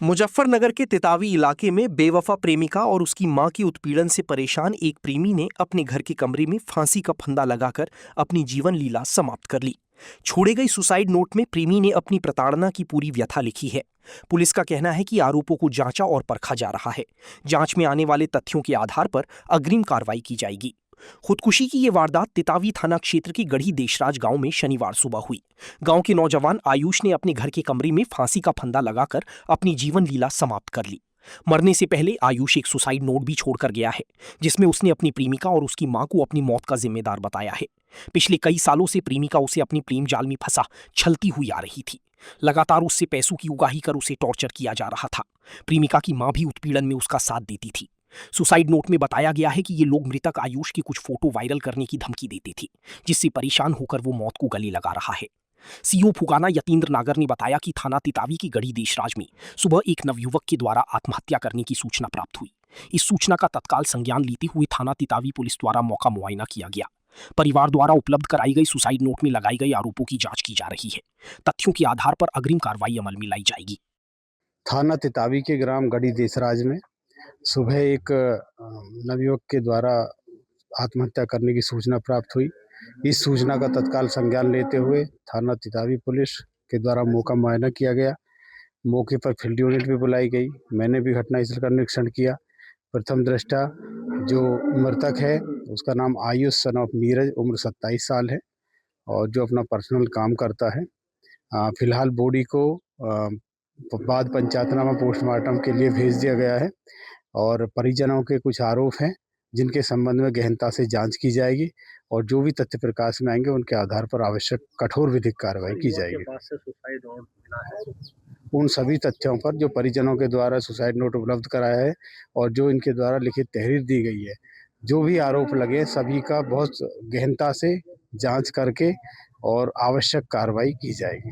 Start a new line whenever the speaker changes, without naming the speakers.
मुजफ्फरनगर के तितावी इलाके में बेवफा प्रेमिका और उसकी मां के उत्पीड़न से परेशान एक प्रेमी ने अपने घर के कमरे में फांसी का फंदा लगाकर अपनी जीवन लीला समाप्त कर ली। छोड़े गई सुसाइड नोट में प्रेमी ने अपनी प्रताड़ना की पूरी व्यथा लिखी है। पुलिस का कहना है कि आरोपों को जांचा और परखा जा रहा है। जांच में आने वाले तथ्यों के आधार पर अग्रिम कार्रवाई की जाएगी। खुदकुशी की ये वारदात तितावी थाना क्षेत्र के गढ़ी देशराज गांव में शनिवार सुबह हुई। गांव के नौजवान आयुष ने अपने घर के कमरे में फांसी का फंदा लगाकर अपनी जीवन लीला समाप्त कर ली। मरने से पहले आयुष एक सुसाइड नोट भी छोड़कर गया है, जिसमें उसने अपनी प्रेमिका और उसकी मां को अपनी मौत का जिम्मेदार बताया है। पिछले कई सालों से प्रेमिका उसे अपनी प्रेम जाल में फंसा छलती हुई आ रही थी। लगातार उससे पैसों की उगाही कर उसे टॉर्चर किया जा रहा था। प्रेमिका की मां भी उत्पीड़न में उसका साथ देती थी। सुसाइड नोट में बताया गया है कि ये लोग मृतक आयुष की कुछ फोटो वायरल करने की धमकी देते थे, जिससे परेशान होकर वो मौत को गले लगा रहा है। सीओ फुगाना यतीन्द्र नागर ने बताया कि थाना तितावी की गढ़ी देशराज में सुबह एक नवयुवक के द्वारा आत्महत्या करने की सूचना प्राप्त हुई। इस सूचना का तत्काल संज्ञान लेते हुए थाना तितावी पुलिस द्वारा मौका मुआयना किया गया। परिवार द्वारा उपलब्ध कराई गई सुसाइड नोट में लगाए गए आरोपों की जांच की जा रही है। तथ्यों के आधार पर अग्रिम कार्रवाई अमल में लाई जाएगी।
थाना तितावी के ग्राम गढ़ी देसराज में सुबह एक नवयुवक के द्वारा आत्महत्या करने की सूचना प्राप्त हुई। इस सूचना का तत्काल संज्ञान लेते हुए थाना तितावी पुलिस के द्वारा मौका मुआयना किया गया। मौके पर फील्ड यूनिट भी बुलाई गई। मैंने भी घटनास्थल का निरीक्षण किया। प्रथम दृष्टया जो मृतक है उसका नाम आयुष सन ऑफ नीरज, उम्र 27 साल है और जो अपना पर्सनल काम करता है। फिलहाल बॉडी को बाद पंचायतनामा पोस्टमार्टम के लिए भेज दिया गया है और परिजनों के कुछ आरोप हैं जिनके संबंध में गहनता से जांच की जाएगी और जो भी तथ्य प्रकाश में आएंगे उनके आधार पर आवश्यक कठोर विधिक कार्रवाई की जाएगी। उन सभी तथ्यों पर जो परिजनों के द्वारा सुसाइड नोट उपलब्ध कराया है और जो इनके द्वारा लिखित तहरीर दी गई है, जो भी आरोप लगे सभी का बहुत गहनता से जांच करके और आवश्यक कार्रवाई की जाएगी।